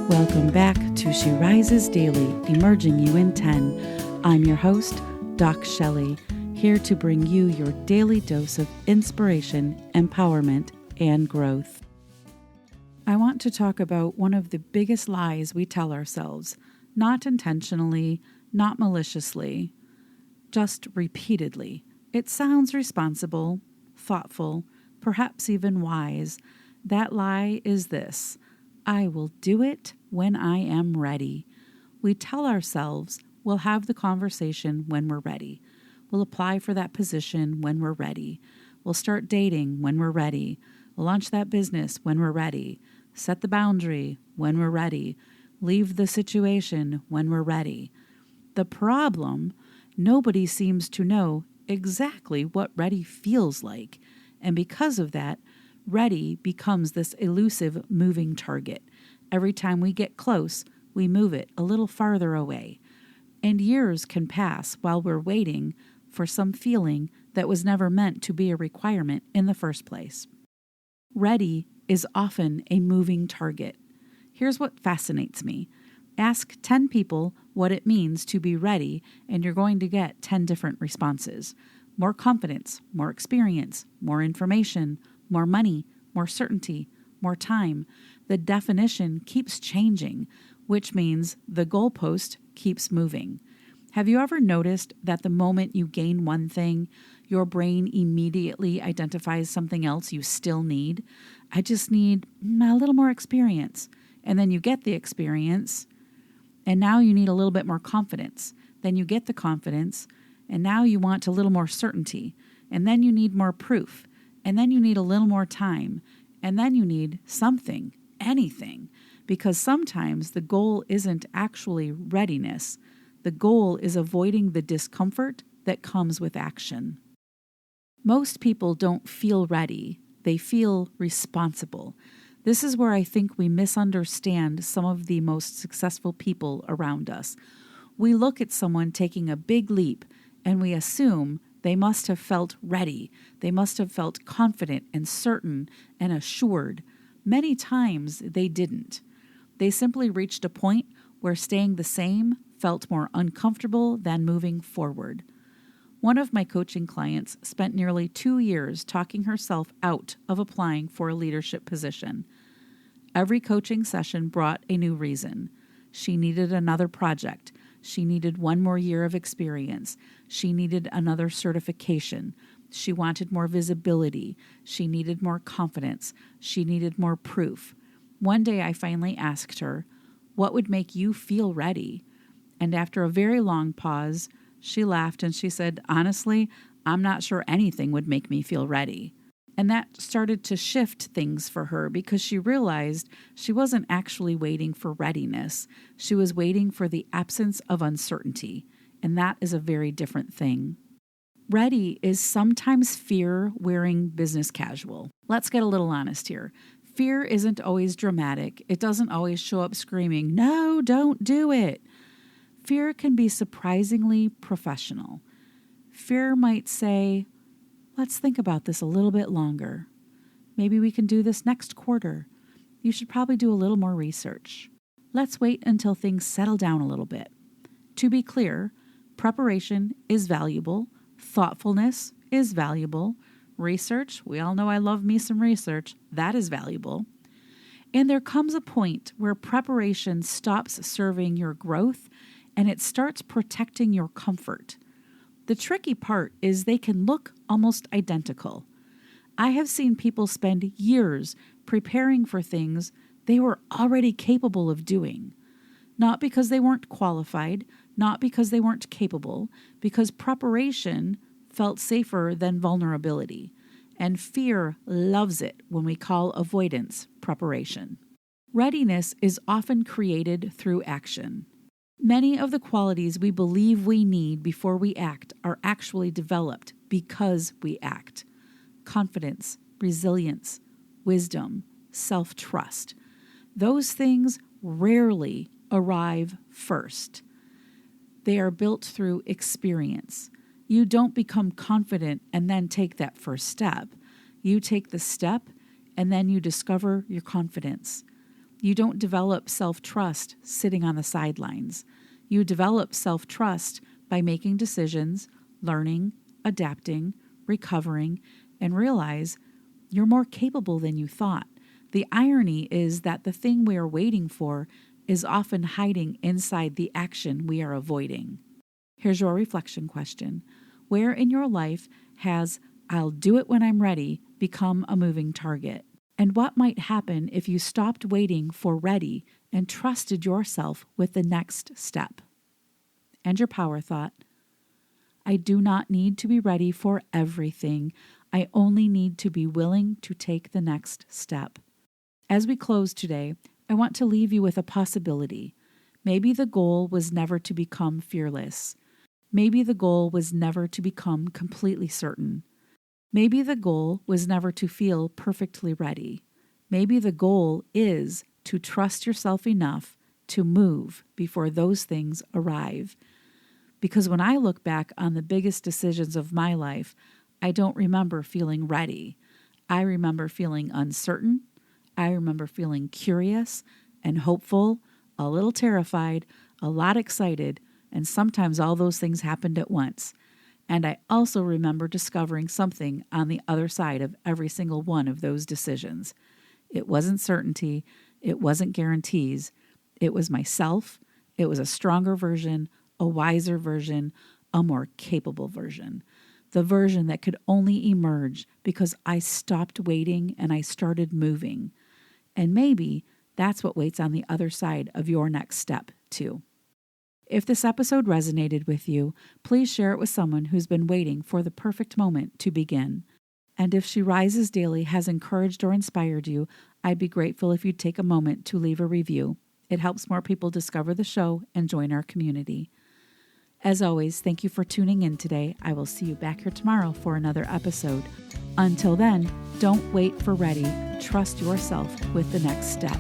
Welcome back to She Rises Daily, Emerging You in 10. I'm your host, DocShellie, here to bring you your daily dose of inspiration, empowerment, and growth. I want to talk about one of the biggest lies we tell ourselves, not intentionally, not maliciously, just repeatedly. It sounds responsible, thoughtful, perhaps even wise. That lie is this: I will do it when I am ready. We tell ourselves we'll have the conversation when we're ready. We'll apply for that position when we're ready. We'll start dating when we're ready. We'll launch that business when we're ready. Set the boundary when we're ready. Leave the situation when we're ready. The problem, nobody seems to know exactly what ready feels like. And because of that, ready becomes this elusive moving target. Every time we get close, we move it a little farther away. And years can pass while we're waiting for some feeling that was never meant to be a requirement in the first place. Ready is often a moving target. Here's what fascinates me. Ask 10 people what it means to be ready, and you're going to get 10 different responses. More confidence, more experience, more information, more money, more certainty, more time. The definition keeps changing, which means the goalpost keeps moving. Have you ever noticed that the moment you gain one thing, your brain immediately identifies something else you still need? I just need a little more experience. And then you get the experience, and now you need a little bit more confidence. Then you get the confidence, and now you want a little more certainty. And then you need more proof. And then you need a little more time. And then you need something, anything. Because sometimes the goal isn't actually readiness. The goal is avoiding the discomfort that comes with action. Most people don't feel ready. They feel responsible. This is where I think we misunderstand some of the most successful people around us. We look at someone taking a big leap and we assume they must have felt ready. They must have felt confident and certain and assured. Many times they didn't. They simply reached a point where staying the same felt more uncomfortable than moving forward. One of my coaching clients spent nearly 2 years talking herself out of applying for a leadership position. Every coaching session brought a new reason. She needed another project. She needed 1 more year of experience. She needed another certification. She wanted more visibility. She needed more confidence. She needed more proof. One day I finally asked her, "What would make you feel ready?" And after a very long pause, she laughed and she said, "Honestly, I'm not sure anything would make me feel ready." And that started to shift things for her because she realized she wasn't actually waiting for readiness. She was waiting for the absence of uncertainty. And that is a very different thing. Ready is sometimes fear wearing business casual. Let's get a little honest here. Fear isn't always dramatic. It doesn't always show up screaming, "No, don't do it." Fear can be surprisingly professional. Fear might say, "Let's think about this a little bit longer. Maybe we can do this next quarter. You should probably do a little more research. Let's wait until things settle down a little bit." To be clear, preparation is valuable. Thoughtfulness is valuable. Research, we all know I love me some research. That is valuable. And there comes a point where preparation stops serving your growth and it starts protecting your comfort. The tricky part is they can look almost identical. I have seen people spend years preparing for things they were already capable of doing. Not because they weren't qualified, not because they weren't capable, because preparation felt safer than vulnerability. And fear loves it when we call avoidance preparation. Readiness is often created through action. Many of the qualities we believe we need before we act are actually developed because we act. Confidence, resilience, wisdom, self-trust. Those things rarely arrive first. They are built through experience. You don't become confident and then take that first step. You take the step and then you discover your confidence. You don't develop self-trust sitting on the sidelines. You develop self-trust by making decisions, learning, adapting, recovering, and realize you're more capable than you thought. The irony is that the thing we are waiting for is often hiding inside the action we are avoiding. Here's your reflection question. Where in your life has "I'll do it when I'm ready" become a moving target? And what might happen if you stopped waiting for ready and trusted yourself with the next step? And your power thought. I do not need to be ready for everything. I only need to be willing to take the next step. As we close today, I want to leave you with a possibility. Maybe the goal was never to become fearless. Maybe the goal was never to become completely certain. Maybe the goal was never to feel perfectly ready. Maybe the goal is to trust yourself enough to move before those things arrive. Because when I look back on the biggest decisions of my life, I don't remember feeling ready. I remember feeling uncertain. I remember feeling curious and hopeful, a little terrified, a lot excited, and sometimes all those things happened at once. And I also remember discovering something on the other side of every single one of those decisions. It wasn't certainty. It wasn't guarantees. It was myself. It was a stronger version, a wiser version, a more capable version. The version that could only emerge because I stopped waiting and I started moving. And maybe that's what waits on the other side of your next step, too. If this episode resonated with you, please share it with someone who's been waiting for the perfect moment to begin. And if She Rises Daily has encouraged or inspired you, I'd be grateful if you'd take a moment to leave a review. It helps more people discover the show and join our community. As always, thank you for tuning in today. I will see you back here tomorrow for another episode. Until then, don't wait for ready. Trust yourself with the next step.